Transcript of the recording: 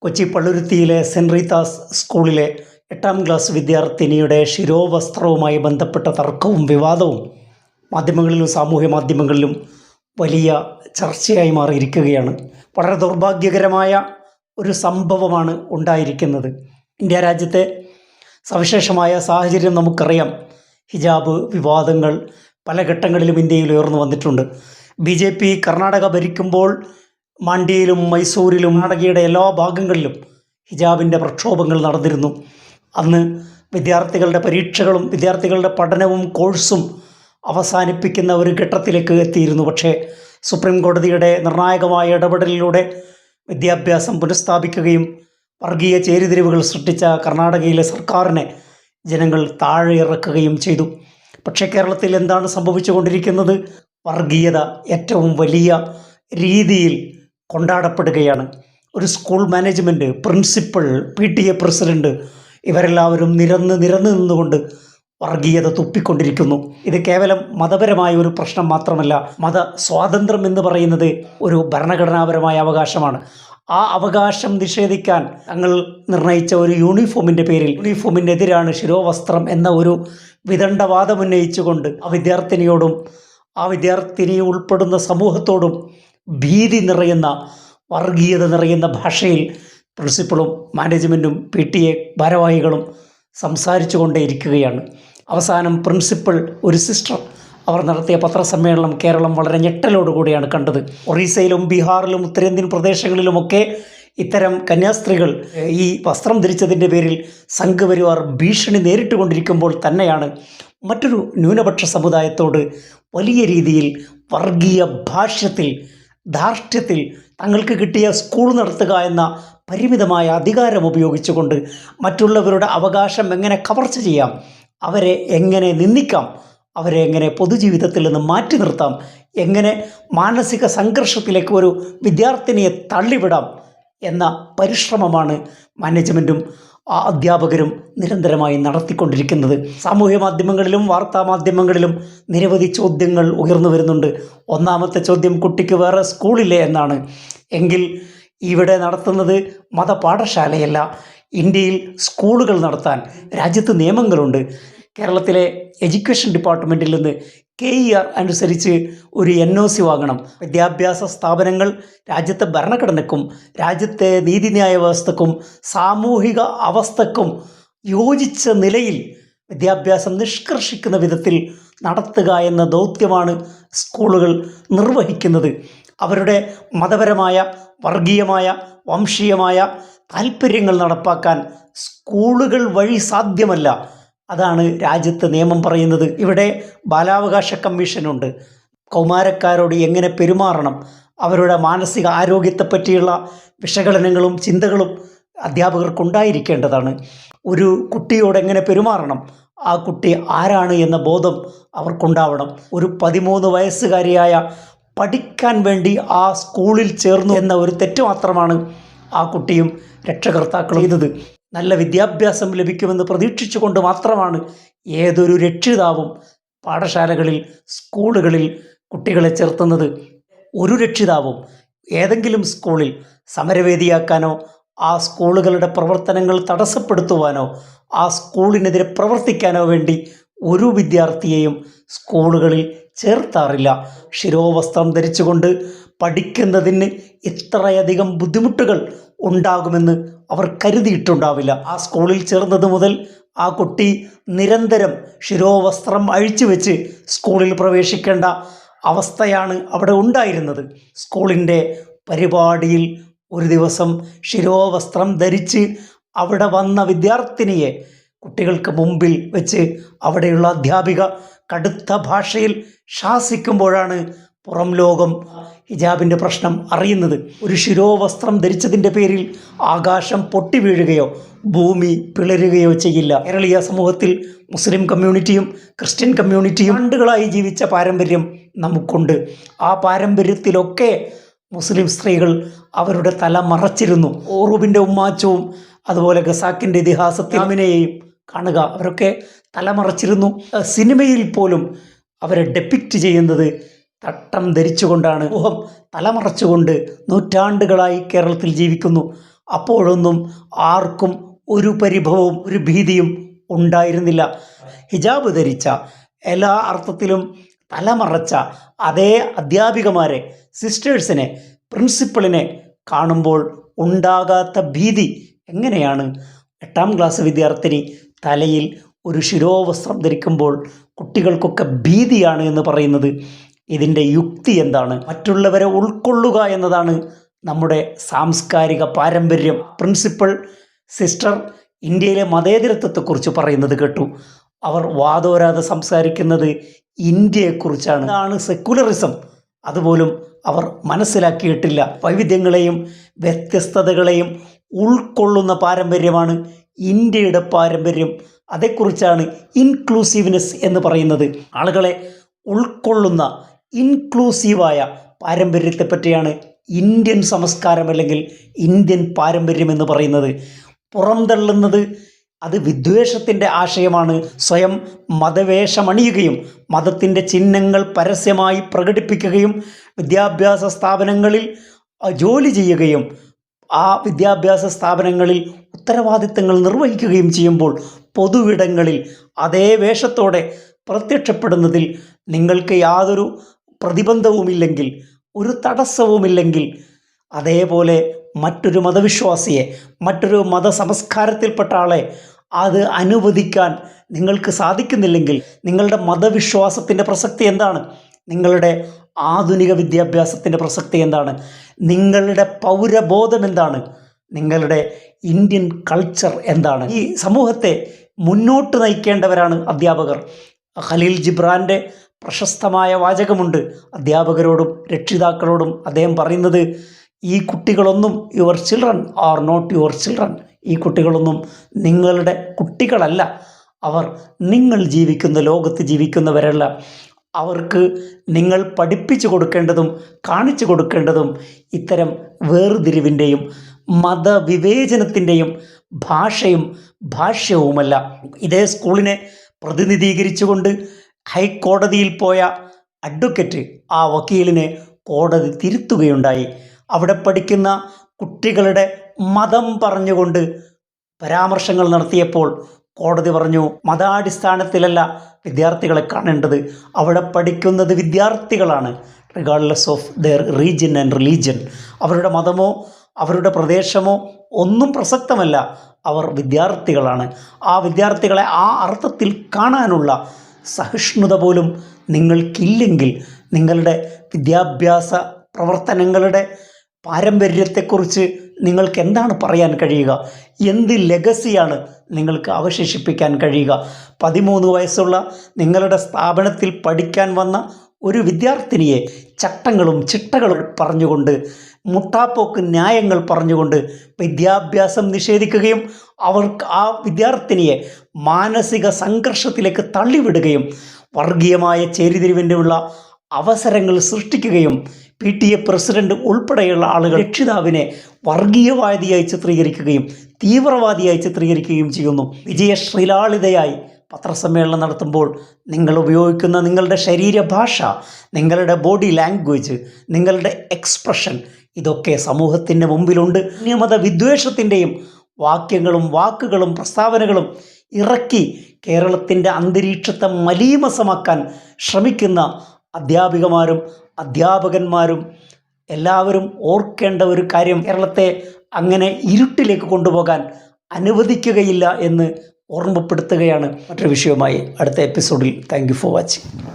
Kochi പള്ളുരുത്തിയിലെ cent Rita's സ്കൂളിലെ 8ാം class വിദ്യാർത്ഥിനിയുടെ ശിരോവസ്ത്രവുമായി ബന്ധപ്പെട്ട തർക്കവും വിവാദവും മാധ്യമങ്ങളിലും സാമൂഹ്യ മാധ്യമങ്ങളിലും വലിയ ചർച്ചയായി മാറിയിരിക്കുകയാണ്. വളരെ ദൗർഭാഗ്യകരമായ ഒരു സംഭവമാണ് ഉണ്ടായിരിക്കുന്നത്. ഇന്ത്യ രാജ്യത്തെ സവിശേഷമായ സാഹചര്യം നമുക്കറിയാം. ഹിജാബ് വിവാദങ്ങൾ പല ഘട്ടങ്ങളിലും ഇന്ത്യയിൽ ഉയർന്നു വന്നിട്ടുണ്ട്. BJP കർണാടക ഭരിക്കുമ്പോൾ മാണ്ഡ്യയിലും മൈസൂരിലും കർണാടകയുടെ എല്ലാ ഭാഗങ്ങളിലും ഹിജാബിൻ്റെ പ്രക്ഷോഭങ്ങൾ നടന്നിരുന്നു. അന്ന് വിദ്യാർത്ഥികളുടെ പരീക്ഷകളും വിദ്യാർത്ഥികളുടെ പഠനവും കോഴ്സും അവസാനിപ്പിക്കുന്ന ഒരു ഘട്ടത്തിലേക്ക് എത്തിയിരുന്നു. പക്ഷേ സുപ്രീം കോടതിയുടെ നിർണായകമായ ഇടപെടലിലൂടെ വിദ്യാഭ്യാസം പുനഃസ്ഥാപിക്കുകയും വർഗീയ ചേരിതിരിവുകൾ സൃഷ്ടിച്ച കർണാടകയിലെ സർക്കാരിനെ ജനങ്ങൾ താഴെ ഇറക്കുകയും ചെയ്തു. പക്ഷേ കേരളത്തിൽ എന്താണ് സംഭവിച്ചുകൊണ്ടിരിക്കുന്നത്? വർഗീയത ഏറ്റവും വലിയ രീതിയിൽ കൊണ്ടാടപ്പെടുകയാണ്. ഒരു school management, principal, PTA president ഇവരെല്ലാവരും നിരന്ന് നിന്നുകൊണ്ട് വർഗീയത തുപ്പിക്കൊണ്ടിരിക്കുന്നു. ഇത് കേവലം മതപരമായ ഒരു പ്രശ്നം മാത്രമല്ല. മത സ്വാതന്ത്ര്യം എന്ന് പറയുന്നത് ഒരു ഭരണഘടനാപരമായ അവകാശമാണ്. ആ അവകാശം നിഷേധിക്കാൻ തങ്ങൾ നിർണയിച്ച ഒരു യൂണിഫോമിൻ്റെ പേരിൽ യൂണിഫോമിനെതിരാണ് ശിരോവസ്ത്രം എന്ന ഒരു വിദണ്ഡവാദം ഉന്നയിച്ചുകൊണ്ട് ആ വിദ്യാർത്ഥിനിയോടും ആ വിദ്യാർത്ഥിനി ഉൾപ്പെടുന്ന സമൂഹത്തോടും ഭീതി നിറയുന്ന വർഗീയത നിറയുന്ന ഭാഷയിൽ പ്രിൻസിപ്പളും മാനേജ്മെൻറ്റും PTA ഭാരവാഹികളും സംസാരിച്ചു കൊണ്ടേയിരിക്കുകയാണ്. അവസാനം പ്രിൻസിപ്പൽ, ഒരു സിസ്റ്റർ, അവർ നടത്തിയ പത്രസമ്മേളനം കേരളം വളരെ ഞെട്ടലോടുകൂടിയാണ് കണ്ടത്. ഒറീസയിലും ബീഹാറിലും ഉത്തരേന്ത്യൻ പ്രദേശങ്ങളിലുമൊക്കെ ഇത്തരം കന്യാസ്ത്രീകൾ ഈ വസ്ത്രം ധരിച്ചതിൻ്റെ പേരിൽ സംഘപരിവാർ ഭീഷണി നേരിട്ടുകൊണ്ടിരിക്കുമ്പോൾ തന്നെയാണ് മറ്റൊരു ന്യൂനപക്ഷ സമുദായത്തോട് വലിയ രീതിയിൽ വർഗീയ ഭാഷ്യത്തിൽ, ധാർഷ്ട്യത്തിൽ തങ്ങൾക്ക് കിട്ടിയ സ്കൂൾ നടത്തുക എന്ന പരിമിതമായ അധികാരം ഉപയോഗിച്ചുകൊണ്ട് മറ്റുള്ളവരുടെ അവകാശം എങ്ങനെ കവർച്ച ചെയ്യാം, അവരെ എങ്ങനെ നിന്ദിക്കാം, അവരെ എങ്ങനെ പൊതുജീവിതത്തിൽ നിന്ന് മാറ്റി നിർത്താം, എങ്ങനെ മാനസിക സംഘർഷത്തിലേക്ക് ഒരു വിദ്യാർത്ഥിനിയെ തള്ളിവിടാം എന്ന പരിശ്രമമാണ് മാനേജ്മെൻറ്റും അധ്യാപകരും നിരന്തരമായി നടത്തിക്കൊണ്ടിരിക്കുന്നത്. സാമൂഹ്യ മാധ്യമങ്ങളിലും വാർത്താ മാധ്യമങ്ങളിലും നിരവധി ചോദ്യങ്ങൾ ഉയർന്നു വരുന്നുണ്ട്. ഒന്നാമത്തെ ചോദ്യം, കുട്ടിക്ക് വേറെ സ്കൂളില്ലേ എന്നാണ്. എങ്കിൽ ഇവിടെ നടത്തുന്നത് മതപാഠശാലയല്ല. ഇന്ത്യയിൽ സ്കൂളുകൾ നടത്താൻ രാജ്യത്ത് നിയമങ്ങളുണ്ട്. കേരളത്തിലെ എഡ്യൂക്കേഷൻ ഡിപ്പാർട്ട്മെൻറ്റിൽ നിന്ന് KER അനുസരിച്ച് ഒരു NOC വാങ്ങണം. വിദ്യാഭ്യാസ സ്ഥാപനങ്ങൾ രാജ്യത്തെ ഭരണഘടനയ്ക്കും രാജ്യത്തെ നീതിന്യായ വ്യവസ്ഥക്കും സാമൂഹിക അവസ്ഥക്കും യോജിച്ച നിലയിൽ വിദ്യാഭ്യാസം നിഷ്കർഷിക്കുന്ന വിധത്തിൽ നടത്തുക എന്ന ദൗത്യമാണ് സ്കൂളുകൾ നിർവഹിക്കുന്നത്. അവരുടെ മതപരമായ, വർഗീയമായ, വംശീയമായ താൽപ്പര്യങ്ങൾ നടപ്പാക്കാൻ സ്കൂളുകൾ വഴി സാധ്യമല്ല. അതാണ് രാജ്യത്ത് നിയമം പറയുന്നത്. ഇവിടെ ബാലാവകാശ കമ്മീഷനുണ്ട്. കൗമാരക്കാരോട് എങ്ങനെ പെരുമാറണം, അവരുടെ മാനസിക ആരോഗ്യത്തെപ്പറ്റിയുള്ള വിശകലനങ്ങളും ചിന്തകളും അധ്യാപകർക്കുണ്ടായിരിക്കേണ്ടതാണ്. ഒരു കുട്ടിയോട് എങ്ങനെ പെരുമാറണം, ആ കുട്ടി ആരാണ് എന്ന ബോധം അവർക്കുണ്ടാവണം. ഒരു 13 വയസ്സുകാരിയായ പഠിക്കാൻ വേണ്ടി ആ സ്കൂളിൽ ചേർന്നു എന്ന ഒരു തെറ്റ് മാത്രമാണ് ആ കുട്ടിയും രക്ഷകർത്താക്കളും ചെയ്തത്. നല്ല വിദ്യാഭ്യാസം ലഭിക്കുമെന്ന് പ്രതീക്ഷിച്ചുകൊണ്ട് മാത്രമാണ് ഏതൊരു രക്ഷിതാവും പാഠശാലകളിൽ, സ്കൂളുകളിൽ കുട്ടികളെ ചേർത്തുന്നത്. ഒരു രക്ഷിതാവും ഏതെങ്കിലും സ്കൂളിൽ സമരവേദിയാക്കാനോ ആ സ്കൂളുകളുടെ പ്രവർത്തനങ്ങൾ തടസ്സപ്പെടുത്തുവാനോ ആ സ്കൂളിനെതിരെ പ്രവർത്തിക്കാനോ വേണ്ടി ഒരു വിദ്യാർത്ഥിയെയും സ്കൂളുകളിൽ ചേർത്താറില്ല. ശിരോവസ്ത്രം ധരിച്ചുകൊണ്ട് പഠിക്കുന്നതിന് ഇത്രയധികം ബുദ്ധിമുട്ടുകൾ ഉണ്ടാകുമെന്ന് അവർ കരുതിയിട്ടുണ്ടാവില്ല. ആ സ്കൂളിൽ ചേർന്നത് മുതൽ ആ കുട്ടി നിരന്തരം ശിരോവസ്ത്രം അഴിച്ചു വെച്ച് സ്കൂളിൽ പ്രവേശിക്കേണ്ട അവസ്ഥയാണ് അവിടെ ഉണ്ടായിരുന്നത്. സ്കൂളിൻ്റെ പരിപാടിയിൽ ഒരു ദിവസം ശിരോവസ്ത്രം ധരിച്ച് അവിടെ വന്ന വിദ്യാർത്ഥിനിയെ കുട്ടികൾക്ക് മുമ്പിൽ വെച്ച് അവിടെയുള്ള അധ്യാപിക കടുത്ത ഭാഷയിൽ ശാസിക്കുമ്പോഴാണ് പുറം ലോകം ഹിജാബിൻ്റെ പ്രശ്നം അറിയുന്നത്. ഒരു ശിരോവസ്ത്രം ധരിച്ചതിൻ്റെ പേരിൽ ആകാശം പൊട്ടി വീഴുകയോ ഭൂമി പിളരുകയോ ചെയ്യില്ല. കേരളീയ സമൂഹത്തിൽ മുസ്ലിം കമ്മ്യൂണിറ്റിയും ക്രിസ്ത്യൻ കമ്മ്യൂണിറ്റിയും ആണ്ടുകളായി ജീവിച്ച പാരമ്പര്യം നമുക്കുണ്ട്. ആ പാരമ്പര്യത്തിലൊക്കെ മുസ്ലിം സ്ത്രീകൾ അവരുടെ തല മറച്ചിരുന്നു. ഓറൂബിൻ്റെ ഉമ്മാച്ചവും അതുപോലെ ഖസാക്കിൻ്റെ ഇതിഹാസത്തിൽ അമിനയെയും കാണുക, അവരൊക്കെ തലമറച്ചിരുന്നു. സിനിമയിൽ പോലും അവരെ ഡെപ്പിക്റ്റ് ചെയ്യുന്നത് തട്ടം ധരിച്ചുകൊണ്ടാണ്. മുഖം തലമറച്ചുകൊണ്ട് നൂറ്റാണ്ടുകളായി കേരളത്തിൽ ജീവിക്കുന്നു. അപ്പോഴൊന്നും ആർക്കും ഒരു പരിഭവവും ഒരു ഭീതിയും ഉണ്ടായിരുന്നില്ല. ഹിജാബ് ധരിച്ച, എല്ലാ അർത്ഥത്തിലും തലമറച്ച അതേ അധ്യാപികമാരെ, സിസ്റ്റേഴ്സിനെ, പ്രിൻസിപ്പളിനെ കാണുമ്പോൾ ഉണ്ടാകാത്ത ഭീതി എങ്ങനെയാണ് 8ാം ക്ലാസ് വിദ്യാർത്ഥിനി തലയിൽ ഒരു ശിരോവസ്ത്രം ധരിക്കുമ്പോൾ കുട്ടികൾക്കൊക്കെ ഭീതിയാണ് എന്ന് പറയുന്നത്? ഇതിൻ്റെ യുക്തി എന്താണ്? മറ്റുള്ളവരെ ഉൾക്കൊള്ളുക എന്നതാണ് നമ്മുടെ സാംസ്കാരിക പാരമ്പര്യം. പ്രിൻസിപ്പൽ സിസ്റ്റർ ഇന്ത്യയിലെ മതേതരത്വത്തെക്കുറിച്ച് പറയുന്നത് കേട്ടു. അവർ വാതോരാതെ സംസാരിക്കുന്നത് ഇന്ത്യയെക്കുറിച്ചാണ്. അതാണ് സെക്കുലറിസം. അതുപോലും അവർ മനസ്സിലാക്കിയിട്ടില്ല. വൈവിധ്യങ്ങളെയും വ്യത്യസ്തതകളെയും ഉൾക്കൊള്ളുന്ന പാരമ്പര്യമാണ് ഇന്ത്യയുടെ പാരമ്പര്യം. അതേക്കുറിച്ചാണ് ഇൻക്ലൂസീവ്നെസ് എന്ന് പറയുന്നത്. ആളുകളെ ഉൾക്കൊള്ളുന്ന ഇൻക്ലൂസീവായ പാരമ്പര്യത്തെ പറ്റിയാണ് ഇന്ത്യൻ സംസ്കാരം അല്ലെങ്കിൽ ഇന്ത്യൻ പാരമ്പര്യം എന്ന് പറയുന്നത്. പുറംതള്ളുന്നത് അത് വിദ്വേഷത്തിൻ്റെ ആശയമാണ്. സ്വയം മതവേഷമണിയുകയും മതത്തിൻ്റെ ചിഹ്നങ്ങൾ പരസ്യമായി പ്രകടിപ്പിക്കുകയും വിദ്യാഭ്യാസ സ്ഥാപനങ്ങളിൽ ജോലി ചെയ്യുകയും ആ വിദ്യാഭ്യാസ സ്ഥാപനങ്ങളിൽ ഉത്തരവാദിത്തങ്ങൾ നിർവഹിക്കുകയും ചെയ്യുമ്പോൾ പൊതുവിടങ്ങളിൽ അതേ വേഷത്തോടെ പ്രത്യക്ഷപ്പെടുന്നതിൽ നിങ്ങൾക്ക് യാതൊരു പ്രതിബന്ധവുമില്ലെങ്കിൽ, ഒരു തടസ്സവുമില്ലെങ്കിൽ, അതേപോലെ മറ്റൊരു മതവിശ്വാസിയെ, മറ്റൊരു മതസംസ്കാരത്തിൽപ്പെട്ട ആളെ അത് അനുവദിക്കാൻ നിങ്ങൾക്ക് സാധിക്കുന്നില്ലെങ്കിൽ നിങ്ങളുടെ മതവിശ്വാസത്തിൻ്റെ പ്രസക്തി എന്താണ്? നിങ്ങളുടെ ആധുനിക വിദ്യാഭ്യാസത്തിൻ്റെ പ്രസക്തി എന്താണ്? നിങ്ങളുടെ പൗരബോധം എന്താണ്? നിങ്ങളുടെ ഇന്ത്യൻ കൾച്ചർ എന്താണ്? ഈ സമൂഹത്തെ മുന്നോട്ട് നയിക്കേണ്ടവരാണ് അധ്യാപകർ. ഖലീൽ ജിബ്രാൻ്റെ പ്രശസ്തമായ വാചകമുണ്ട് അധ്യാപകരോടും രക്ഷിതാക്കളോടും. അദ്ദേഹം പറയുന്നത്, ഈ കുട്ടികളൊന്നും your children are not your children. ഈ കുട്ടികളൊന്നും നിങ്ങളുടെ കുട്ടികളല്ല. അവർ നിങ്ങൾ ജീവിക്കുന്ന ലോകത്ത് ജീവിക്കുന്നവരല്ല. അവർക്ക് നിങ്ങൾ പഠിപ്പിച്ചു കൊടുക്കേണ്ടതും കാണിച്ചു കൊടുക്കേണ്ടതും ഇത്തരം വേർതിരിവിൻ്റെയും മതവിവേചനത്തിൻ്റെയും ഭാഷയും ഭാഷ്യവുമല്ല. ഇതേ സ്കൂളിനെ പ്രതിനിധീകരിച്ചുകൊണ്ട് ഹൈക്കോടതിയിൽ പോയ അഡ്വക്കേറ്റ് ആ വക്കീലിനെ കോടതി തിരുത്തുകയുണ്ടായി. അവിടെ പഠിക്കുന്ന കുട്ടികളുടെ മതം പറഞ്ഞുകൊണ്ട് പരാമർശങ്ങൾ നടത്തിയപ്പോൾ കോടതി പറഞ്ഞു, മതാടിസ്ഥാനത്തിലല്ല വിദ്യാർത്ഥികളെ കാണേണ്ടത്, അവിടെ പഠിക്കുന്നത് വിദ്യാർത്ഥികളാണ്. Regardless of their region and religion. അവരുടെ മതമോ അവരുടെ പ്രദേശമോ ഒന്നും പ്രസക്തമല്ല, അവർ വിദ്യാർത്ഥികളാണ്. ആ വിദ്യാർത്ഥികളെ ആ അർത്ഥത്തിൽ കാണാനുള്ള സഹിഷ്ണുത പോലും നിങ്ങൾക്കില്ലെങ്കിൽ നിങ്ങളുടെ വിദ്യാഭ്യാസ പ്രവർത്തനങ്ങളുടെ പാരമ്പര്യത്തെക്കുറിച്ച് നിങ്ങൾക്ക് എന്താണ് പറയാൻ കഴിയുക? എന്ത് ലെഗസിയാണ് നിങ്ങൾക്ക് അവശേഷിപ്പിക്കാൻ കഴിയുക? 13 വയസ്സുള്ള നിങ്ങളുടെ സ്ഥാപനത്തിൽ പഠിക്കാൻ വന്ന ഒരു വിദ്യാർത്ഥിനിയെ ചട്ടങ്ങളും ചിട്ടകളും പറഞ്ഞുകൊണ്ട്, മുട്ടാപ്പോക്ക് ന്യായങ്ങൾ പറഞ്ഞുകൊണ്ട് വിദ്യാഭ്യാസം നിഷേധിക്കുകയും അവർക്ക് ആ വിദ്യാർത്ഥിനിയെ മാനസിക സംഘർഷത്തിലേക്ക് തള്ളിവിടുകയും വർഗീയമായ ചേരിതിരിവിനുള്ള അവസരങ്ങൾ സൃഷ്ടിക്കുകയും PTA പ്രസിഡന്റ് ഉൾപ്പെടെയുള്ള ആളുകൾ രക്ഷിതാവിനെ വർഗീയവാദിയായി ചിത്രീകരിക്കുകയും തീവ്രവാദിയായി ചിത്രീകരിക്കുകയും ചെയ്യുന്നു. വിജയശ്രീലാളിതയായി പത്രസമ്മേളനം നടത്തുമ്പോൾ നിങ്ങൾ ഉപയോഗിക്കുന്ന നിങ്ങളുടെ ശരീരഭാഷ, നിങ്ങളുടെ ബോഡി ലാംഗ്വേജ്, നിങ്ങളുടെ എക്സ്പ്രഷൻ, ഇതൊക്കെ സമൂഹത്തിൻ്റെ മുമ്പിലുണ്ട്. അന്യമത വിദ്വേഷത്തിൻ്റെയും വാക്യങ്ങളും വാക്കുകളും പ്രസ്താവനകളും ഇറക്കി കേരളത്തിൻ്റെ അന്തരീക്ഷത്തെ മലീമസമാക്കാൻ ശ്രമിക്കുന്ന അധ്യാപികമാരും അധ്യാപകന്മാരും എല്ലാവരും ഓർക്കേണ്ട ഒരു കാര്യം, കേരളത്തെ അങ്ങനെ ഇരുട്ടിലേക്ക് കൊണ്ടുപോകാൻ അനുവദിക്കുകയില്ല എന്ന് ഓർമ്മപ്പെടുത്തുകയാണ്. മറ്റൊരു വിഷയവുമായി അടുത്ത എപ്പിസോഡിൽ. Thank you for watching.